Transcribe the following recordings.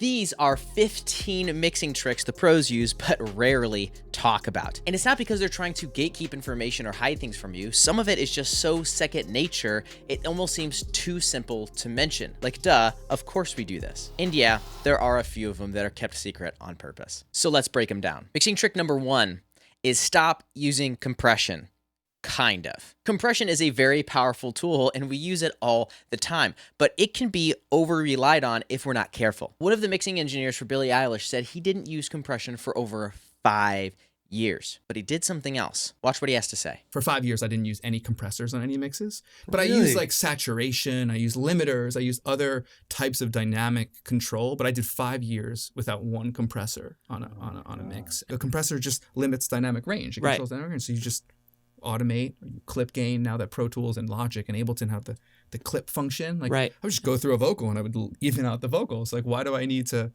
These are 15 mixing tricks the pros use but rarely talk about. And it's not because they're trying to gatekeep information or hide things from you. Some of it is just so second nature, it almost seems too simple to mention. Like, duh, of course we do this. And yeah, there are a few of them that are kept secret on purpose. So let's break them down. Mixing trick number 1 is stop using compression. Kind of. Compression is a very powerful tool and we use it all the time, but it can be over-relied on if we're not careful. One of the mixing engineers for Billie Eilish said he didn't use compression for over 5 years, but he did something else. Watch what he has to say. For 5 years, I didn't use any compressors on any mixes, but I use like saturation, I use limiters, I use other types of dynamic control, but I did 5 years without one compressor on a mix. The compressor just limits dynamic range. It controls dynamic range, so you just automate, or you clip gain. Now that Pro Tools and Logic and Ableton have the clip function, like I would just go through a vocal and I would even out the vocals. Like, why do I need to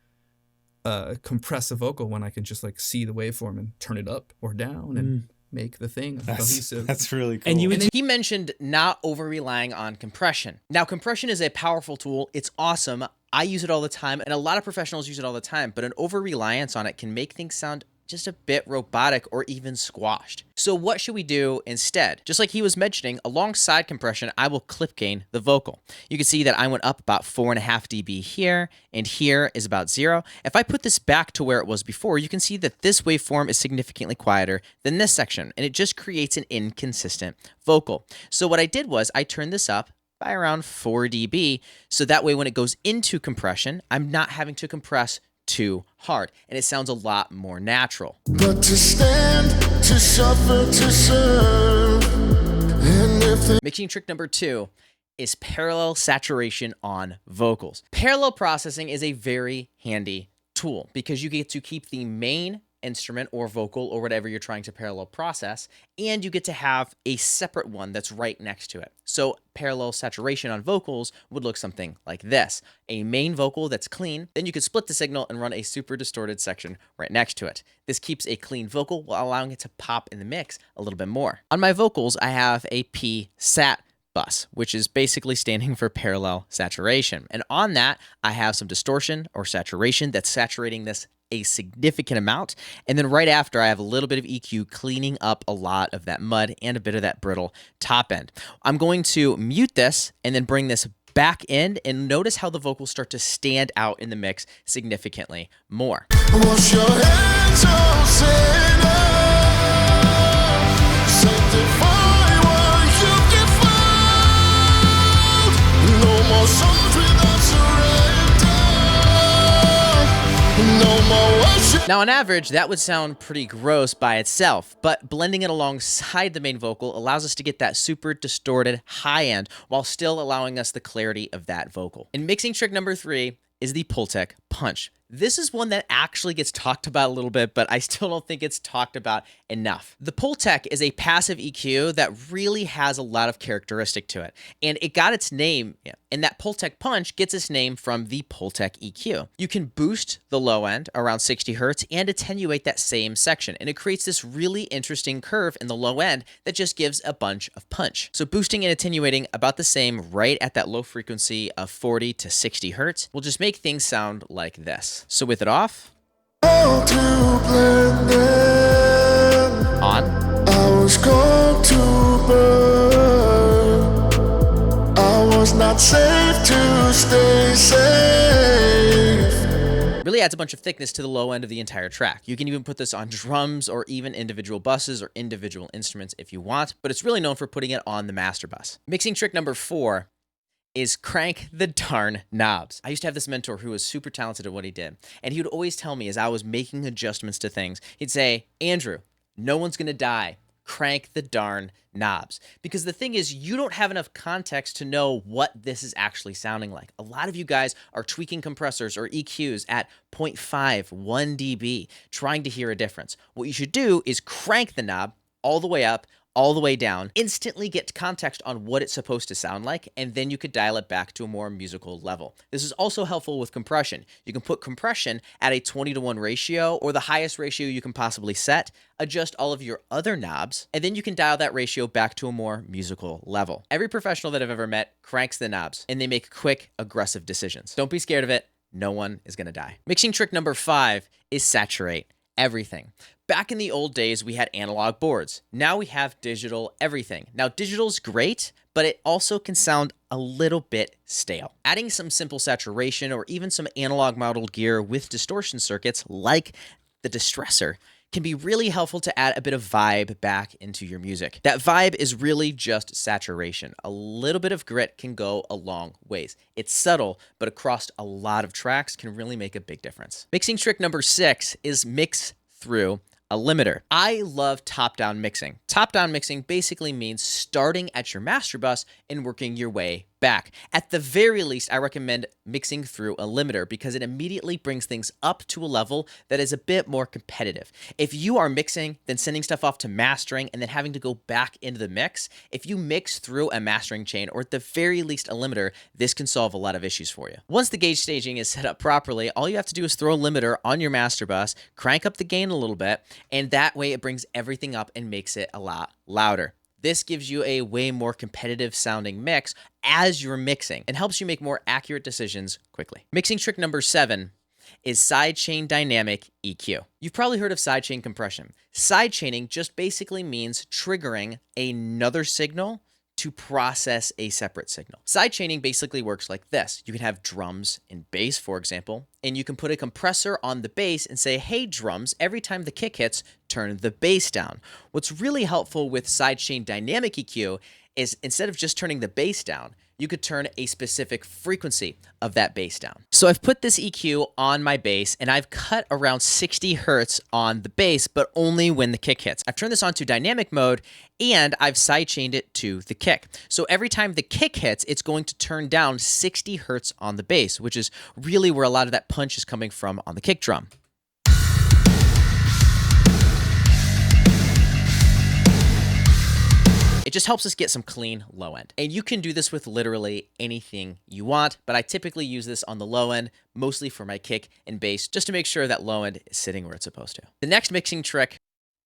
compress a vocal when I can just like see the waveform and turn it up or down and make the thing cohesive? That's really cool. And he mentioned not over relying on compression. Now, compression is a powerful tool. It's awesome. I use it all the time, and a lot of professionals use it all the time, but an over reliance on it can make things sound just a bit robotic or even squashed. So what should we do instead? Just like he was mentioning, alongside compression, I will clip gain the vocal. You can see that I went up about 4.5 dB here, and here is about 0. If I put this back to where it was before, you can see that this waveform is significantly quieter than this section, and it just creates an inconsistent vocal. So what I did was I turned this up by around 4 dB, so that way when it goes into compression, I'm not having to compress too hard, and it sounds a lot more natural. But to stand, to suffer, to serve. Mixing trick number 2 is parallel saturation on vocals. Parallel processing is a very handy tool because you get to keep the main instrument or vocal or whatever you're trying to parallel process, and you get to have a separate one that's right next to it. So parallel saturation on vocals would look something like this. A main vocal that's clean, then you could split the signal and run a super distorted section right next to it. This keeps a clean vocal while allowing it to pop in the mix a little bit more. On my vocals, I have a P-sat bus, which is basically standing for parallel saturation. And on that, I have some distortion or saturation that's saturating this a significant amount. And then right after, I have a little bit of EQ cleaning up a lot of that mud and a bit of that brittle top end. I'm going to mute this and then bring this back in, and notice how the vocals start to stand out in the mix significantly more. Wash your hands, oh sinner. Sanctify what you can find. No more songs without surrender. No more worship. Now, on average, that would sound pretty gross by itself, but blending it alongside the main vocal allows us to get that super distorted high end while still allowing us the clarity of that vocal. And mixing trick number 3 is the Ptech Punch. This is one that actually gets talked about a little bit, but I still don't think it's talked about enough. The Ptech is a passive EQ that really has a lot of characteristic to it, and it got its name, and that Ptech Punch gets its name from the Ptech EQ. You can boost the low end around 60 hertz and attenuate that same section, and it creates this really interesting curve in the low end that just gives a bunch of punch. So boosting and attenuating about the same right at that low frequency of 40 to 60 hertz will just make things sound like this. So with it off, on, I was going to burn. I was not safe to stay safe. really adds a bunch of thickness to the low end of the entire track. You can even put this on drums or even individual buses or individual instruments if you want, but it's really known for putting it on the master bus. Mixing trick number 4 is crank the darn knobs. I used to have this mentor who was super talented at what he did, and he would always tell me as I was making adjustments to things, he'd say, Andrew, no one's gonna die. Crank the darn knobs. Because the thing is, you don't have enough context to know what this is actually sounding like. A lot of you guys are tweaking compressors or EQs at 0.5, 1 dB, trying to hear a difference. What you should do is crank the knob all the way up, all the way down, instantly get context on what it's supposed to sound like, and then you could dial it back to a more musical level. This is also helpful with compression. You can put compression at a 20:1 ratio or the highest ratio you can possibly set, adjust all of your other knobs, and then you can dial that ratio back to a more musical level. Every professional that I've ever met cranks the knobs, and they make quick, aggressive decisions. Don't be scared of it. no one is going to die. Mixing trick number 5 is saturate everything. Back in the old days, we had analog boards. Now we have digital everything. Now, digital's great, but it also can sound a little bit stale. Adding some simple saturation or even some analog modeled gear with distortion circuits like the distressor can be really helpful to add a bit of vibe back into your music. That vibe is really just saturation. A little bit of grit can go a long ways. It's subtle, but across a lot of tracks can really make a big difference. Mixing trick number 6 is mix through a limiter. I love top-down mixing. Top-down mixing basically means starting at your master bus and working your way back. At the very least, I recommend mixing through a limiter because it immediately brings things up to a level that is a bit more competitive. If you are mixing, then sending stuff off to mastering, and then having to go back into the mix, if you mix through a mastering chain, or at the very least a limiter, this can solve a lot of issues for you. Once the gauge staging is set up properly, all you have to do is throw a limiter on your master bus, crank up the gain a little bit, and that way it brings everything up and makes it a lot louder. This gives you a way more competitive sounding mix as you're mixing and helps you make more accurate decisions quickly. Mixing trick number 7 is sidechain dynamic EQ. You've probably heard of sidechain compression. Sidechaining just basically means triggering another signal to process a separate signal. Sidechaining basically works like this. You can have drums and bass, for example, and you can put a compressor on the bass and say, hey drums, every time the kick hits, turn the bass down. What's really helpful with sidechain dynamic EQ is instead of just turning the bass down, you could turn a specific frequency of that bass down. So I've put this EQ on my bass and I've cut around 60 hertz on the bass, but only when the kick hits. I've turned this on to dynamic mode and I've sidechained it to the kick. So every time the kick hits, it's going to turn down 60 hertz on the bass, which is really where a lot of that punch is coming from on the kick drum. It just helps us get some clean low end. And you can do this with literally anything you want, but I typically use this on the low end, mostly for my kick and bass, just to make sure that low end is sitting where it's supposed to. The next mixing trick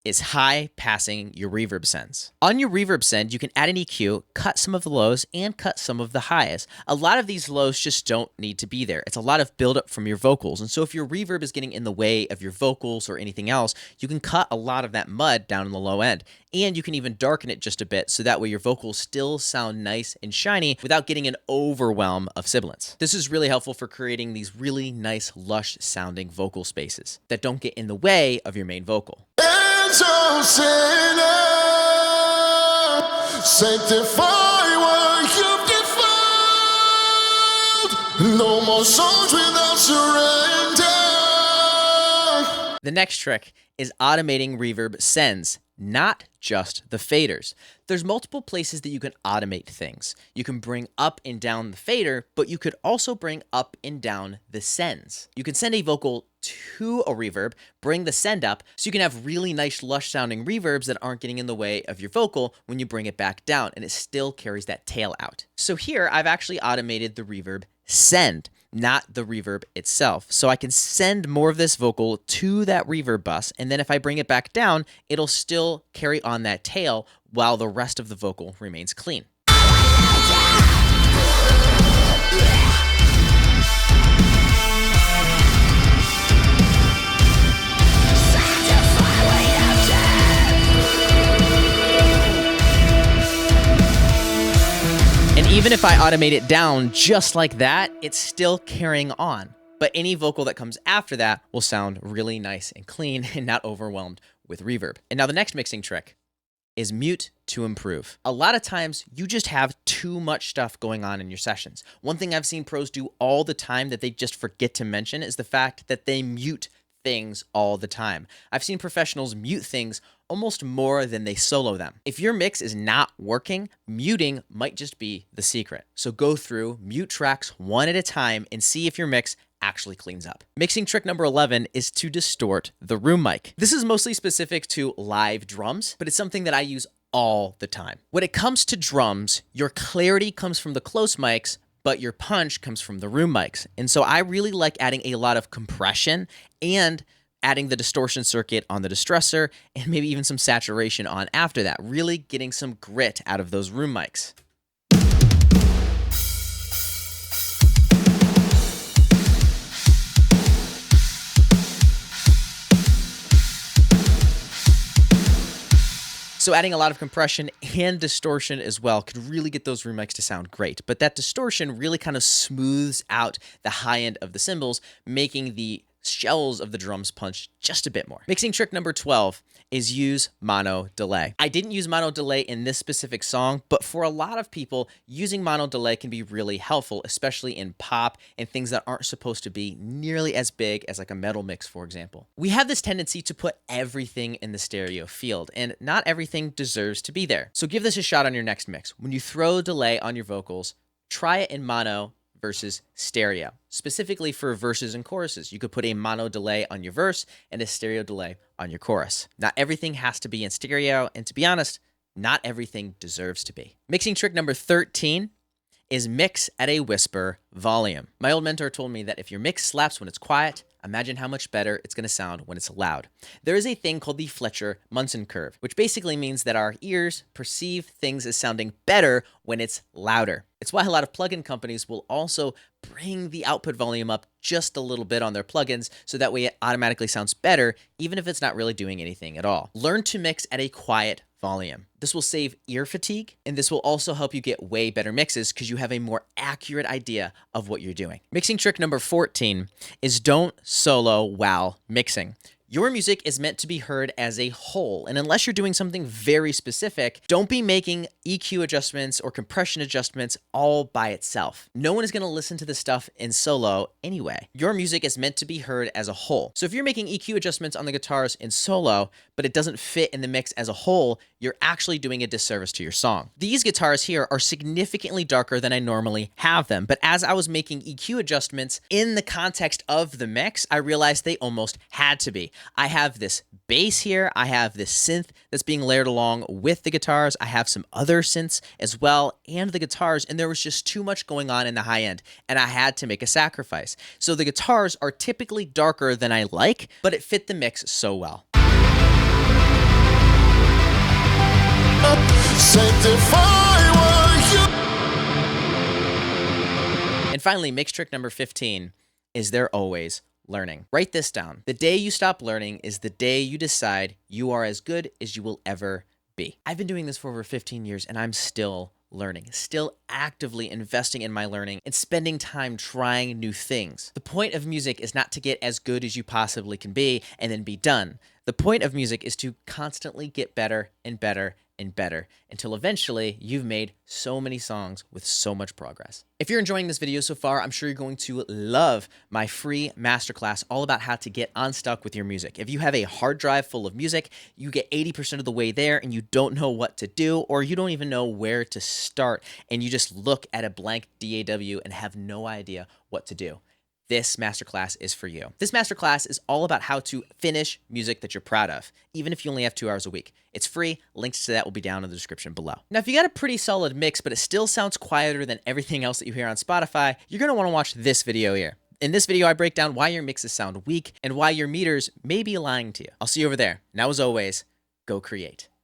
is high passing your reverb sends. On your reverb send, you can add an EQ, cut some of the lows, and cut some of the highs. A lot of these lows just don't need to be there. It's a lot of buildup from your vocals. And so if your reverb is getting in the way of your vocals or anything else, you can cut a lot of that mud down in the low end. And you can even darken it just a bit so that way your vocals still sound nice and shiny without getting an overwhelm of sibilance. This is really helpful for creating these really nice, lush sounding vocal spaces that don't get in the way of your main vocal. So sinner, sanctify what you've defiled. No more souls without surrender. The next trick is automating reverb sends, not just the faders. There's multiple places that you can automate things. You can bring up and down the fader, but you could also bring up and down the sends. You can send a vocal to a reverb, bring the send up, so you can have really nice, lush sounding reverbs that aren't getting in the way of your vocal when you bring it back down, and it still carries that tail out. So here, I've actually automated the reverb send, not the reverb itself. So I can send more of this vocal to that reverb bus, and then if I bring it back down, it'll still carry on that tail while the rest of the vocal remains clean. And even if I automate it down just like that, it's still carrying on. But any vocal that comes after that will sound really nice and clean and not overwhelmed with reverb. And now the next mixing trick is mute to improve. A lot of times you just have too much stuff going on in your sessions. One thing I've seen pros do all the time that they just forget to mention is the fact that they mute things all the time. I've seen professionals mute things almost more than they solo them. If your mix is not working, muting might just be the secret. So go through, mute tracks one at a time, and see if your mix actually cleans up. Mixing trick number 11 is to distort the room mic. This is mostly specific to live drums, but it's something that I use all the time. When it comes to drums, your clarity comes from the close mics, but your punch comes from the room mics. And so I really like adding a lot of compression and adding the distortion circuit on the distressor and maybe even some saturation on after that, really getting some grit out of those room mics. So adding a lot of compression and distortion as well could really get those room mics to sound great. But that distortion really kind of smooths out the high end of the cymbals, making the shells of the drums punch just a bit more. Mixing trick number 12 is use mono delay. I didn't use mono delay in this specific song, but for a lot of people, using mono delay can be really helpful, especially in pop and things that aren't supposed to be nearly as big as like a metal mix, for example. We have this tendency to put everything in the stereo field, and not everything deserves to be there. So give this a shot on your next mix. When you throw delay on your vocals, try it in mono versus stereo. Specifically for verses and choruses, you could put a mono delay on your verse and a stereo delay on your chorus. Not everything has to be in stereo, and to be honest, not everything deserves to be. Mixing trick number 13 is mix at a whisper volume. My old mentor told me that if your mix slaps when it's quiet, imagine how much better it's going to sound when it's loud. There is a thing called the Fletcher-Munson curve, which basically means that our ears perceive things as sounding better when it's louder. It's why a lot of plugin companies will also bring the output volume up just a little bit on their plugins, so that way it automatically sounds better, even if it's not really doing anything at all. Learn to mix at a quiet volume. This will save ear fatigue, and this will also help you get way better mixes because you have a more accurate idea of what you're doing. Mixing trick number 14 is don't solo while mixing. Your music is meant to be heard as a whole, and unless you're doing something very specific, don't be making EQ adjustments or compression adjustments all by itself. No one is going to listen to this stuff in solo anyway. Your music is meant to be heard as a whole. So if you're making EQ adjustments on the guitars in solo, but it doesn't fit in the mix as a whole, you're actually doing a disservice to your song. These guitars here are significantly darker than I normally have them, but as I was making EQ adjustments in the context of the mix, I realized they almost had to be. I have this bass here, I have this synth that's being layered along with the guitars, I have some other synths as well, and the guitars, and there was just too much going on in the high end, and I had to make a sacrifice. So the guitars are typically darker than I like, but it fit the mix so well. And finally, mix trick number 15 is they're always learning. Write this down. The day you stop learning is the day you decide you are as good as you will ever be. I've been doing this for over 15 years and I'm still learning, still actively investing in my learning and spending time trying new things. The point of music is not to get as good as you possibly can be and then be done. The point of music is to constantly get better and better and better until eventually you've made so many songs with so much progress. If you're enjoying this video so far, I'm sure you're going to love my free masterclass all about how to get unstuck with your music. If you have a hard drive full of music, you get 80% of the way there and you don't know what to do, or you don't even know where to start, and you just look at a blank DAW and have no idea what to do. This masterclass is for you. This masterclass is all about how to finish music that you're proud of, even if you only have 2 hours a week. It's free. Links to that will be down in the description below. Now, if you got a pretty solid mix, but it still sounds quieter than everything else that you hear on Spotify, you're going to want to watch this video here. In this video, I break down why your mixes sound weak and why your meters may be lying to you. I'll see you over there. Now, as always, go create.